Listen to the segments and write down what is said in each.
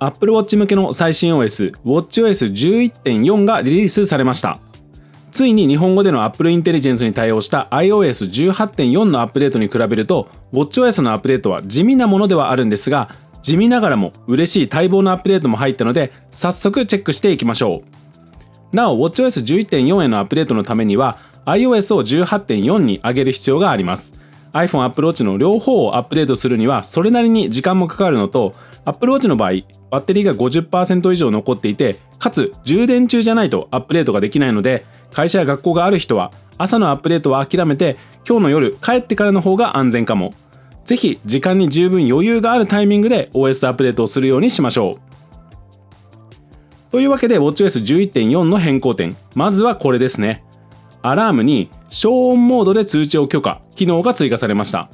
Apple Watch 向けの最新 OS、WatchOS11.4 がリリースされました。ついに日本語での Apple Intelligence に対応した iOS18.4 のアップデートに比べると WatchOS のアップデートは地味なものではあるんですが、地味ながらも嬉しい待望のアップデートも入ったので、早速チェックしていきましょう。なお WatchOS11.4 へのアップデートのためには iOS を 18.4 に上げる必要があります。iPhone、Apple Watch の両方をアップデートするにはそれなりに時間もかかるのと、Apple Watch の場合バッテリーが 50% 以上残っていて、かつ充電中じゃないとアップデートができないので、会社や学校がある人は朝のアップデートは諦めて今日の夜帰ってからの方が安全かも。ぜひ時間に十分余裕があるタイミングで OS アップデートをするようにしましょう。というわけで WatchOS11.4 の変更点、まずはこれですね。アラームに消音モードで通知を許可機能が追加されました。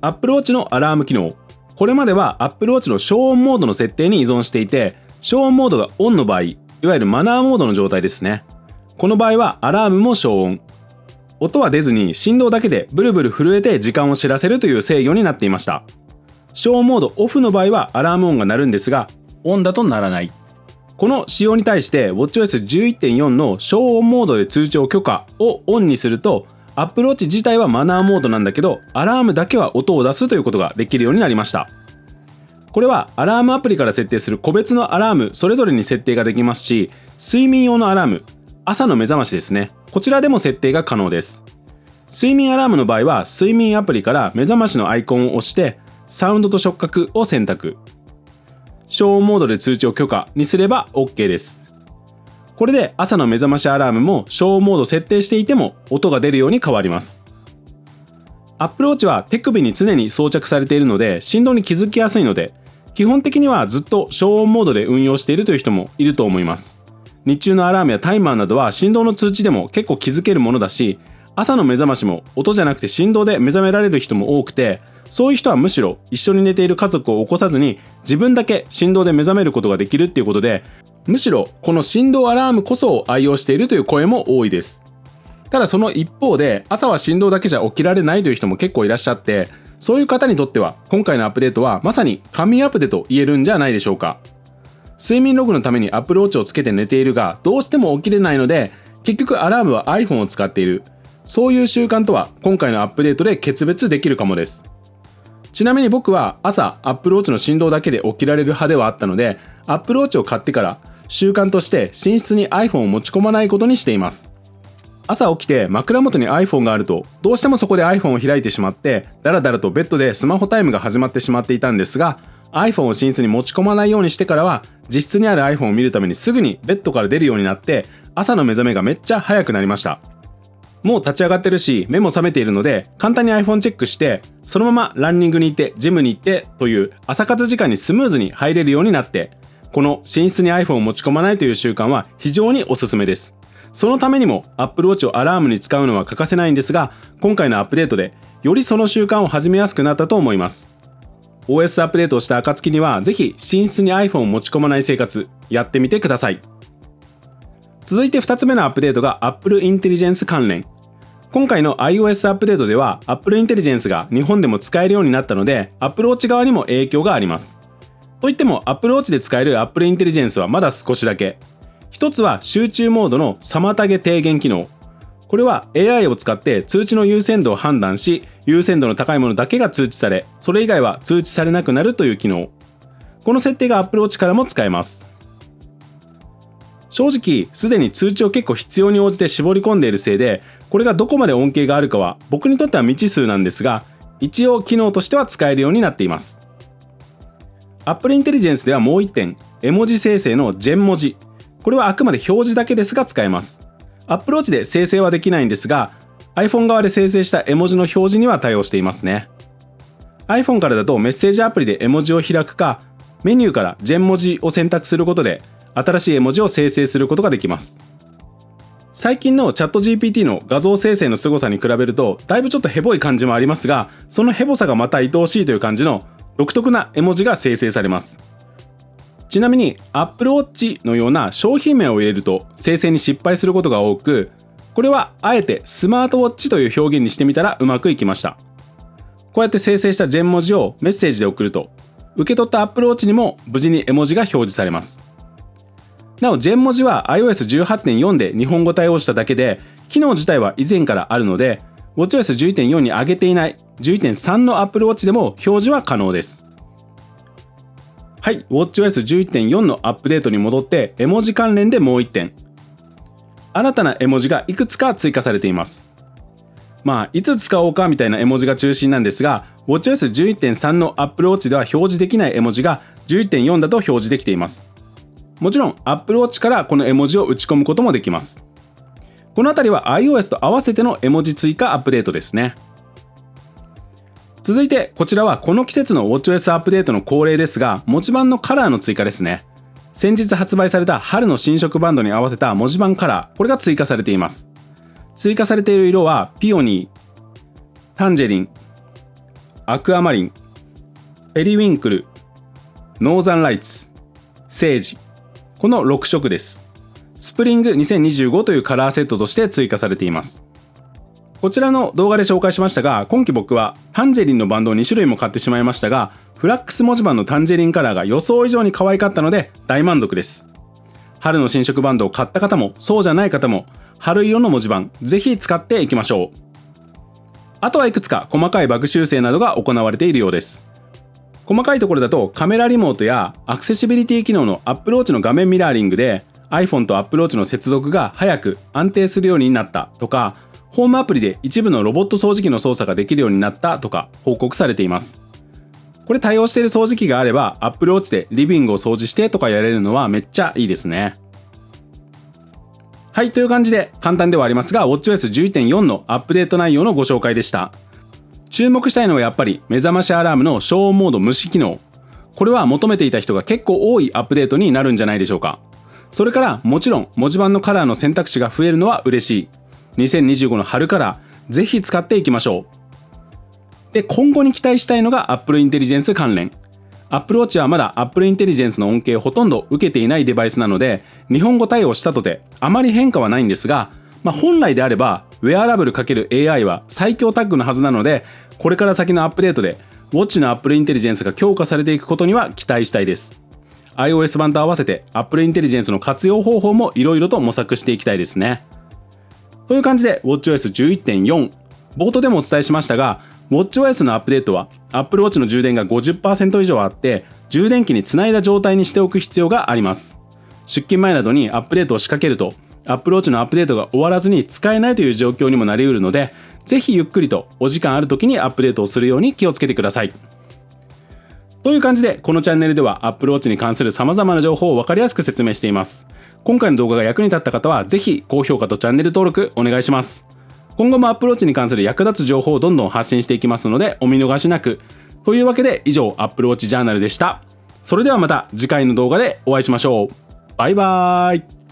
Apple Watch のアラーム機能、これまでは Apple Watch の消音モードの設定に依存していて、消音モードがオンの場合、いわゆるマナーモードの状態ですね。この場合はアラームも消音、音は出ずに振動だけでブルブル震えて時間を知らせるという制御になっていました。消音モードオフの場合はアラーム音が鳴るんですが、オンだと鳴らない。この仕様に対して WatchOS11.4 の消音モードで通知を許可をオンにすると、 Apple Watch 自体はマナーモードなんだけど、アラームだけは音を出すということができるようになりました。これはアラームアプリから設定する個別のアラームそれぞれに設定ができますし、睡眠用のアラーム、朝の目覚ましですね、こちらでも設定が可能です。睡眠アラームの場合は睡眠アプリから目覚ましのアイコンを押してサウンドと触覚を選択、消音モードで通知を許可にすれば OK です。これで朝の目覚ましアラームも消音モード設定していても音が出るように変わります。 Apple Watch は手首に常に装着されているので振動に気づきやすいので、基本的にはずっと消音モードで運用しているという人もいると思います。日中のアラームやタイマーなどは振動の通知でも結構気づけるものだし、朝の目覚ましも音じゃなくて振動で目覚められる人も多くて、そういう人はむしろ一緒に寝ている家族を起こさずに自分だけ振動で目覚めることができるっていうことで、むしろこの振動アラームこそを愛用しているという声も多いです。ただその一方で朝は振動だけじゃ起きられないという人も結構いらっしゃって、そういう方にとっては今回のアップデートはまさに神アップデと言えるんじゃないでしょうか。睡眠ログのために Apple Watch をつけて寝ているがどうしても起きれないので、結局アラームは iPhone を使っている、そういう習慣とは今回のアップデートで決別できるかもです。ちなみに僕は朝 Apple Watch の振動だけで起きられる派ではあったので、 Apple Watch を買ってから習慣として寝室に iPhone を持ち込まないことにしています。朝起きて枕元に iPhone があるとどうしてもそこで iPhone を開いてしまって、だらだらとベッドでスマホタイムが始まってしまっていたんですが、 iPhone を寝室に持ち込まないようにしてからは実質にある iPhone を見るためにすぐにベッドから出るようになって、朝の目覚めがめっちゃ早くなりました。もう立ち上がってるし目も覚めているので、簡単に iPhone チェックしてそのままランニングに行ってジムに行ってという朝活時間にスムーズに入れるようになって、この寝室に iPhone を持ち込まないという習慣は非常におすすめです。そのためにも Apple Watch をアラームに使うのは欠かせないんですが、今回のアップデートでよりその習慣を始めやすくなったと思います。 OS アップデートをした暁にはぜひ寝室に iPhone を持ち込まない生活やってみてください。続いて2つ目のアップデートが Apple Intelligence 関連。今回の iOS アップデートでは Apple Intelligence が日本でも使えるようになったので Apple Watch 側にも影響があります。といっても Apple Watch で使える Apple Intelligence はまだ少しだけ。一つは集中モードの妨げ低減機能。これは AI を使って通知の優先度を判断し、優先度の高いものだけが通知され、それ以外は通知されなくなるという機能。この設定が Apple Watch からも使えます。正直すでに通知を結構必要に応じて絞り込んでいるせいで、これがどこまで恩恵があるかは僕にとっては未知数なんですが、一応機能としては使えるようになっています。 Apple Intelligence ではもう一点、絵文字生成のジェン文字、これはあくまで表示だけですが使えます。 Apple Watch で生成はできないんですが iPhone 側で生成した絵文字の表示には対応していますね。 iPhone からだとメッセージアプリで絵文字を開くか、メニューからジェン文字を選択することで新しい絵文字を生成することができます。最近のチャット GPT の画像生成の凄さに比べるとだいぶちょっとヘボい感じもありますが、そのヘボさがまた愛おしいという感じの独特な絵文字が生成されます。ちなみに Apple Watch のような商品名を入れると生成に失敗することが多く、これはあえてスマートウォッチという表現にしてみたらうまくいきました。こうやって生成したジェン文字をメッセージで送ると、受け取った Apple Watch にも無事に絵文字が表示されます。なお、Gen 文字は iOS18.4 で日本語対応しただけで、機能自体は以前からあるので、WatchOS11.4 に上げていない 11.3 の Apple Watch でも表示は可能です。はい、WatchOS11.4 のアップデートに戻って絵文字関連でもう1点。新たな絵文字がいくつか追加されています。いつ使おうかみたいな絵文字が中心なんですが、WatchOS11.3 の Apple Watch では表示できない絵文字が 11.4 だと表示できています。もちろん Apple Watch からこの絵文字を打ち込むこともできます。このあたりは iOS と合わせての絵文字追加アップデートですね。続いてこちらはこの季節の WatchOS アップデートの恒例ですが、文字盤のカラーの追加ですね。先日発売された春の新色バンドに合わせた文字盤カラー、これが追加されています。追加されている色はピオニー、タンジェリン、アクアマリン、ペリウィンクル、ノーザンライツ、セージ、この6色です。スプリング2025というカラーセットとして追加されています。こちらの動画で紹介しましたが、今季僕はタンジェリンのバンドを2種類も買ってしまいましたが、フラックス文字盤のタンジェリンカラーが予想以上に可愛かったので大満足です。春の新色バンドを買った方もそうじゃない方も、春色の文字盤ぜひ使っていきましょう。あとはいくつか細かいバグ修正などが行われているようです。細かいところだとカメラリモートやアクセシビリティ機能の Apple Watch の画面ミラーリングで iPhone と Apple Watch の接続が早く安定するようになったとか、ホームアプリで一部のロボット掃除機の操作ができるようになったとか報告されています。これ対応している掃除機があれば Apple Watch でリビングを掃除してとかやれるのはめっちゃいいですね。はい、という感じで簡単ではありますが WatchOS11.4 のアップデート内容のご紹介でした。注目したいのはやっぱり目覚ましアラームの消音モード無視機能。これは求めていた人が結構多いアップデートになるんじゃないでしょうか。それからもちろん文字盤のカラーの選択肢が増えるのは嬉しい。2025の春からぜひ使っていきましょう。で、今後に期待したいのが Apple Intelligence 関連。Apple Watch はまだ Apple Intelligence の恩恵をほとんど受けていないデバイスなので、日本語対応したとてあまり変化はないんですが、本来であればウェアラブル ×AI は最強タッグのはずなので、これから先のアップデートで Watch の Apple Intelligence が強化されていくことには期待したいです。iOS 版と合わせて Apple Intelligence の活用方法もいろいろと模索していきたいですね。という感じで WatchOS11.4、 冒頭でもお伝えしましたが、 WatchOS のアップデートは Apple Watch の充電が 50% 以上あって、充電器につないだ状態にしておく必要があります。出勤前などにアップデートを仕掛けると Apple Watch のアップデートが終わらずに使えないという状況にもなりうるので、ぜひゆっくりとお時間ある時にアップデートをするように気をつけてください。という感じでこのチャンネルでは Apple Watch に関する様々な情報を分かりやすく説明しています。今回の動画が役に立った方はぜひ高評価とチャンネル登録お願いします。今後も Apple Watch に関する役立つ情報をどんどん発信していきますのでお見逃しなく。というわけで以上 Apple Watch ジャーナルでした。それではまた次回の動画でお会いしましょう。バイバーイ。